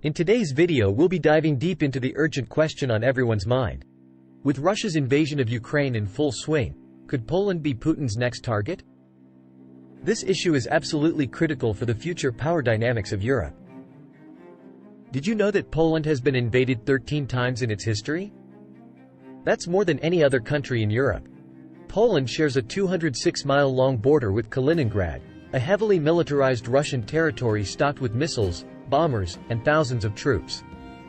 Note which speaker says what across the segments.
Speaker 1: In today's video we'll be diving deep into the urgent question on everyone's mind. With Russia's invasion of Ukraine in full swing, could Poland be Putin's next target? This issue is absolutely critical for the future power dynamics of Europe. Did you know that Poland has been invaded 13 times in its history? That's more than any other country in Europe. Poland shares a 206-mile-long border with Kaliningrad, a heavily militarized Russian territory stocked with missiles, bombers, and thousands of troops.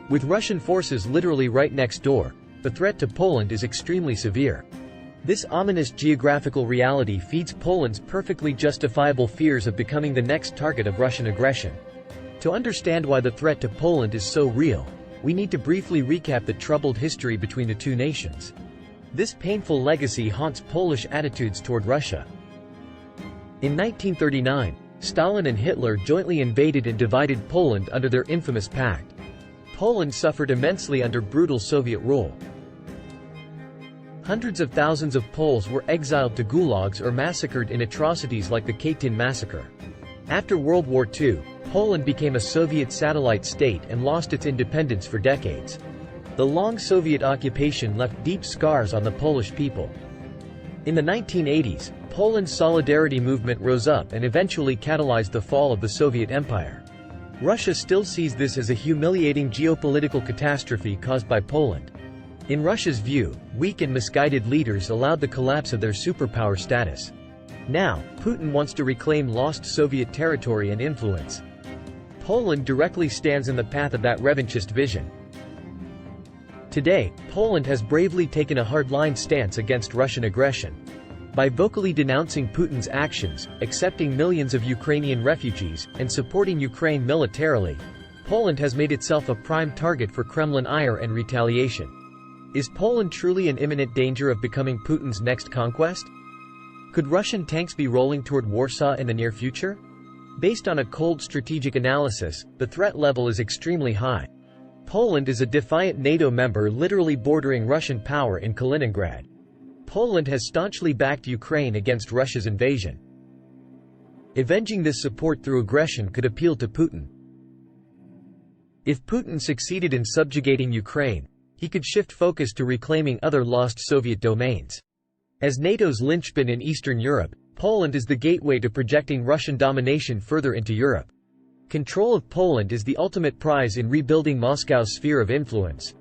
Speaker 1: With Russian forces literally right next door, the threat to Poland is extremely severe. This ominous geographical reality feeds Poland's perfectly justifiable fears of becoming the next target of Russian aggression. To understand why the threat to Poland is so real, we need to briefly recap the troubled history between the two nations. This painful legacy haunts Polish attitudes toward Russia. In 1939, Stalin and Hitler jointly invaded and divided Poland under their infamous pact. Poland suffered immensely under brutal Soviet rule. Hundreds of thousands of Poles were exiled to gulags or massacred in atrocities like the Katyn massacre. After World War II, Poland became a Soviet satellite state and lost its independence for decades. The long Soviet occupation left deep scars on the Polish people. In the 1980s, Poland's solidarity movement rose up and eventually catalyzed the fall of the Soviet Empire. Russia still sees this as a humiliating geopolitical catastrophe caused by Poland. In Russia's view, weak and misguided leaders allowed the collapse of their superpower status. Now, Putin wants to reclaim lost Soviet territory and influence. Poland directly stands in the path of that revanchist vision. Today, Poland has bravely taken a hardline stance against Russian aggression. By vocally denouncing Putin's actions, accepting millions of Ukrainian refugees, and supporting Ukraine militarily, Poland has made itself a prime target for Kremlin ire and retaliation. Is Poland truly in imminent danger of becoming Putin's next conquest? Could Russian tanks be rolling toward Warsaw in the near future? Based on a cold strategic analysis, the threat level is extremely high. Poland is a defiant NATO member literally bordering Russian power in Kaliningrad. Poland has staunchly backed Ukraine against Russia's invasion. Avenging this support through aggression could appeal to Putin. If Putin succeeded in subjugating Ukraine, he could shift focus to reclaiming other lost Soviet domains. As NATO's linchpin in Eastern Europe, Poland is the gateway to projecting Russian domination further into Europe. Control of Poland is the ultimate prize in rebuilding Moscow's sphere of influence.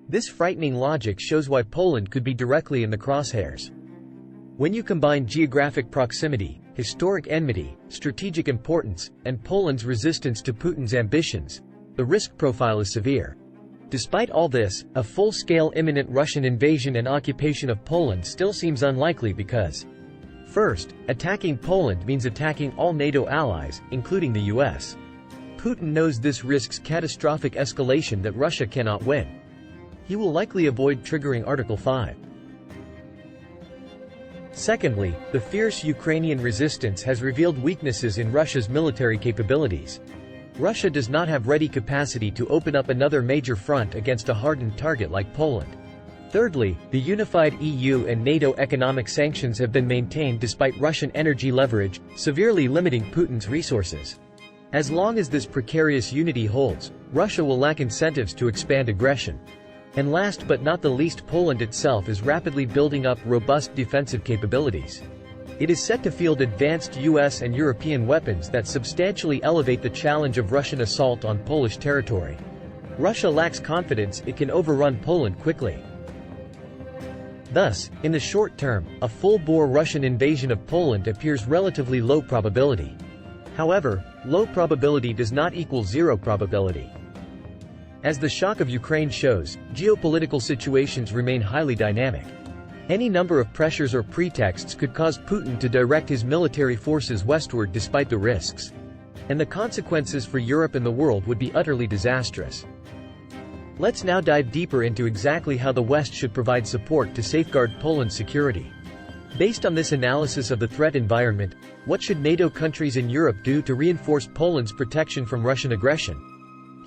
Speaker 1: This frightening logic shows why Poland could be directly in the crosshairs. When you combine geographic proximity, historic enmity, strategic importance, and Poland's resistance to Putin's ambitions, the risk profile is severe. Despite all this, a full-scale imminent Russian invasion and occupation of Poland still seems unlikely because, first, attacking Poland means attacking all NATO allies, including the US. Putin knows this risks catastrophic escalation that Russia cannot win. He will likely avoid triggering Article 5. Secondly, the fierce Ukrainian resistance has revealed weaknesses in Russia's military capabilities. Russia does not have ready capacity to open up another major front against a hardened target like Poland. Thirdly, the unified EU and NATO economic sanctions have been maintained despite Russian energy leverage, severely limiting Putin's resources. As long as this precarious unity holds, Russia will lack incentives to expand aggression. And last but not the least, Poland itself is rapidly building up robust defensive capabilities. It is set to field advanced US and European weapons that substantially elevate the challenge of Russian assault on Polish territory. Russia lacks confidence it can overrun Poland quickly. Thus, in the short term, a full-bore Russian invasion of Poland appears relatively low probability. However, low probability does not equal zero probability. As the shock of Ukraine shows, geopolitical situations remain highly dynamic. Any number of pressures or pretexts could cause Putin to direct his military forces westward despite the risks. And the consequences for Europe and the world would be utterly disastrous. Let's now dive deeper into exactly how the West should provide support to safeguard Poland's security. Based on this analysis of the threat environment, what should NATO countries in Europe do to reinforce Poland's protection from Russian aggression?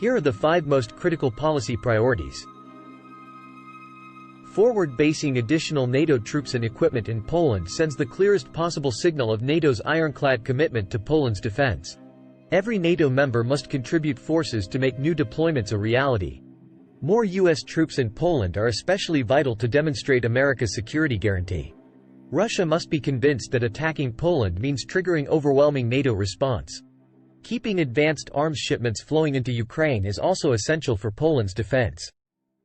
Speaker 1: Here are the 5 most critical policy priorities. Forward-basing additional NATO troops and equipment in Poland sends the clearest possible signal of NATO's ironclad commitment to Poland's defense. Every NATO member must contribute forces to make new deployments a reality. More U.S. troops in Poland are especially vital to demonstrate America's security guarantee. Russia must be convinced that attacking Poland means triggering overwhelming NATO response. Keeping advanced arms shipments flowing into Ukraine is also essential for Poland's defense.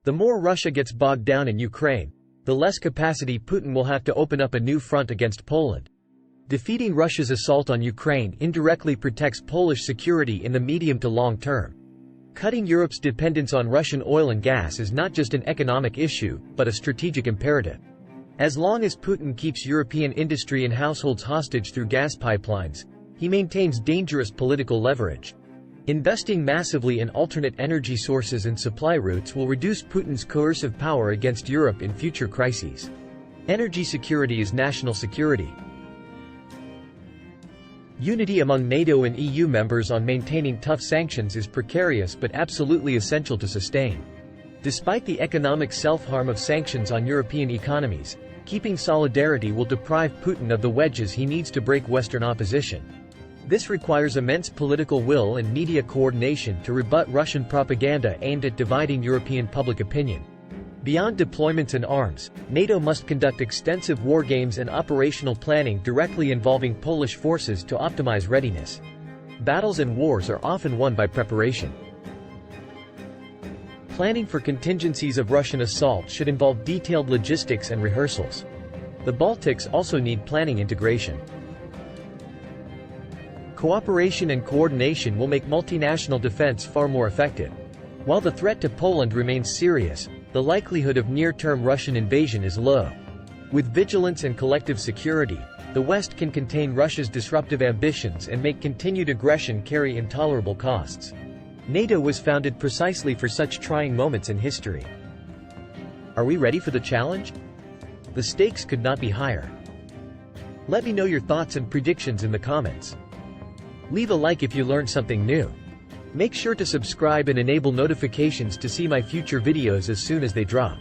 Speaker 1: The more Russia gets bogged down in Ukraine, the less capacity Putin will have to open up a new front against Poland. Defeating Russia's assault on Ukraine indirectly protects Polish security in the medium to long term. Cutting Europe's dependence on Russian oil and gas is not just an economic issue, but a strategic imperative. As long as Putin keeps European industry and households hostage through gas pipelines, he maintains dangerous political leverage. Investing massively in alternate energy sources and supply routes will reduce Putin's coercive power against Europe in future crises. Energy security is national security. Unity among NATO and EU members on maintaining tough sanctions is precarious but absolutely essential to sustain. Despite the economic self-harm of sanctions on European economies, keeping solidarity will deprive Putin of the wedges he needs to break Western opposition. This requires immense political will and media coordination to rebut Russian propaganda aimed at dividing European public opinion. Beyond deployments and arms, NATO must conduct extensive war games and operational planning directly involving Polish forces to optimize readiness. Battles and wars are often won by preparation. Planning for contingencies of Russian assault should involve detailed logistics and rehearsals. The Baltics also need planning integration. Cooperation and coordination will make multinational defense far more effective. While the threat to Poland remains serious, the likelihood of near-term Russian invasion is low. With vigilance and collective security, the West can contain Russia's disruptive ambitions and make continued aggression carry intolerable costs. NATO was founded precisely for such trying moments in history. Are we ready for the challenge? The stakes could not be higher. Let me know your thoughts and predictions in the comments. Leave a like if you learned something new. Make sure to subscribe and enable notifications to see my future videos as soon as they drop.